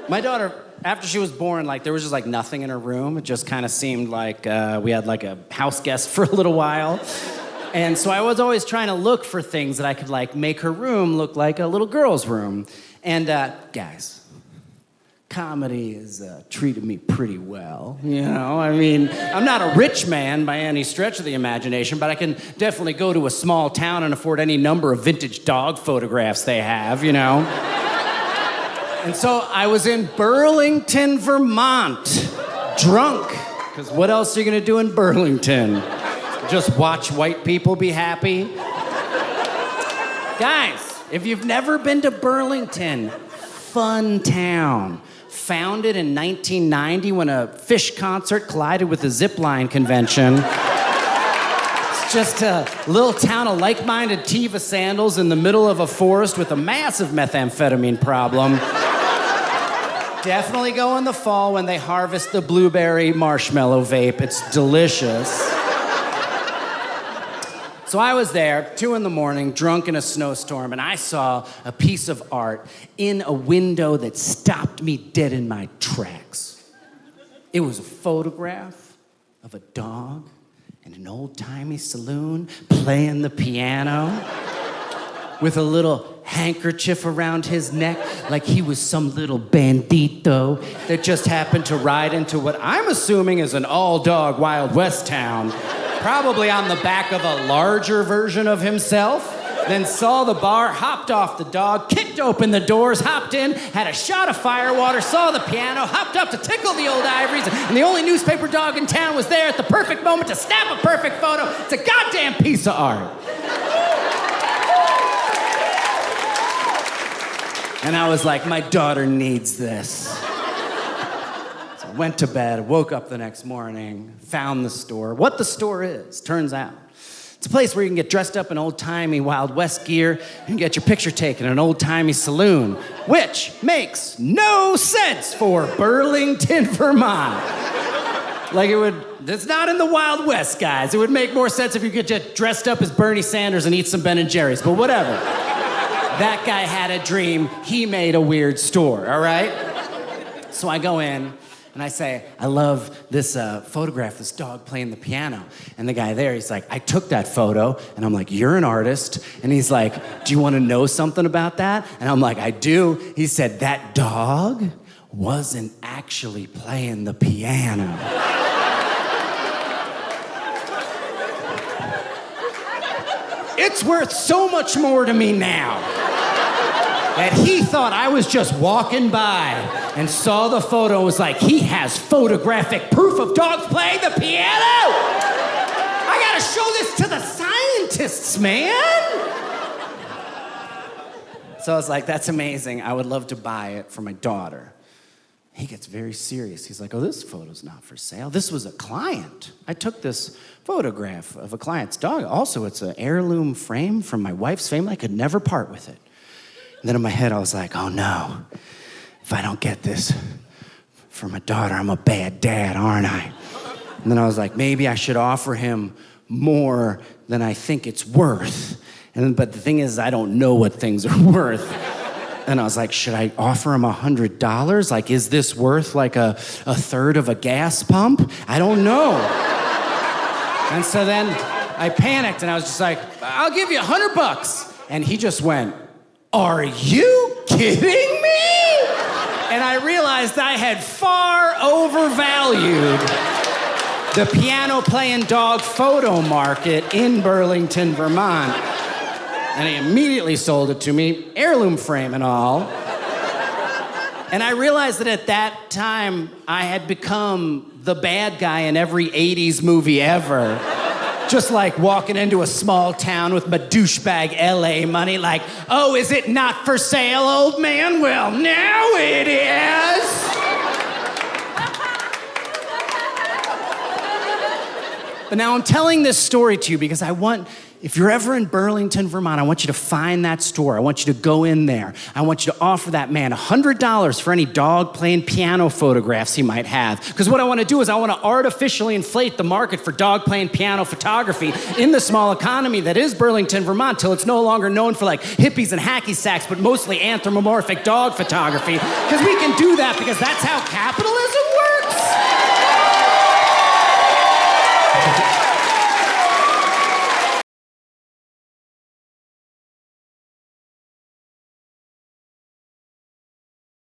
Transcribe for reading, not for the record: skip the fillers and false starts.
My daughter, after she was born, like there was just like nothing in her room. It just kind of seemed like we had like a house guest for a little while. And so I was always trying to look for things that I could like make her room look like a little girl's room. And guys, comedy has treated me pretty well, you know? I mean, I'm not a rich man by any stretch of the imagination, but I can definitely go to a small town and afford any number of vintage dog photographs they have, you know? And so I was in Burlington, Vermont, drunk, because what else are you gonna do in Burlington? Just watch white people be happy? Guys, if you've never been to Burlington, fun town. Founded in 1990 when a Fish concert collided with a zipline convention. It's just a little town of like-minded Teva sandals in the middle of a forest with a massive methamphetamine problem. Definitely go in the fall when they harvest the blueberry marshmallow vape. It's delicious. So I was there, 2 a.m, drunk in a snowstorm, and I saw a piece of art in a window that stopped me dead in my tracks. It was a photograph of a dog in an old-timey saloon playing the piano with a little handkerchief around his neck like he was some little bandito that just happened to ride into what I'm assuming is an all-dog Wild West town, probably on the back of a larger version of himself, then saw the bar, hopped off the dog, kicked open the doors, hopped in, had a shot of firewater, saw the piano, hopped up to tickle the old ivories, and the only newspaper dog in town was there at the perfect moment to snap a perfect photo. It's a goddamn piece of art. And I was like, my daughter needs this. So I went to bed, woke up the next morning, found the store. What the store is, turns out, it's a place where you can get dressed up in old-timey Wild West gear and get your picture taken in an old-timey saloon, which makes no sense for Burlington, Vermont. Like it's not in the Wild West, guys. It would make more sense if you could get dressed up as Bernie Sanders and eat some Ben & Jerry's, but whatever. That guy had a dream. He made a weird store, all right? So I go in, and I say, I love this photograph, this dog playing the piano. And the guy there, he's like, I took that photo. And I'm like, you're an artist. And he's like, do you want to know something about that? And I'm like, I do. He said, that dog wasn't actually playing the piano. It's worth so much more to me now that he thought I was just walking by and saw the photo and was like, he has photographic proof of dogs playing the piano! I gotta show this to the scientists, man! So I was like, that's amazing. I would love to buy it for my daughter. He gets very serious. He's like, oh, this photo's not for sale. This was a client. I took this photograph of a client's dog. Also, it's an heirloom frame from my wife's family. I could never part with it. And then in my head, I was like, oh no, if I don't get this for my daughter, I'm a bad dad, aren't I? And then I was like, maybe I should offer him more than I think it's worth. But the thing is, I don't know what things are worth. And I was like, should I offer him $100? Like, is this worth like a third of a gas pump? I don't know. And so then I panicked and I was just like, I'll give you $100. And he just went, are you kidding me? And I realized I had far overvalued the piano-playing dog photo market in Burlington, Vermont. And he immediately sold it to me, heirloom frame and all. And I realized that at that time, I had become the bad guy in every 80s movie ever. Just like walking into a small town with my douchebag LA money, like, oh, is it not for sale, old man? Well, now it is. But now I'm telling this story to you because I want If you're ever in Burlington, Vermont, I want you to find that store. I want you to go in there. I want you to offer that man $100 for any dog playing piano photographs he might have. Because what I want to do is I want to artificially inflate the market for dog playing piano photography in the small economy that is Burlington, Vermont, till it's no longer known for like hippies and hacky sacks, but mostly anthropomorphic dog photography. Because we can do that because that's how capitalism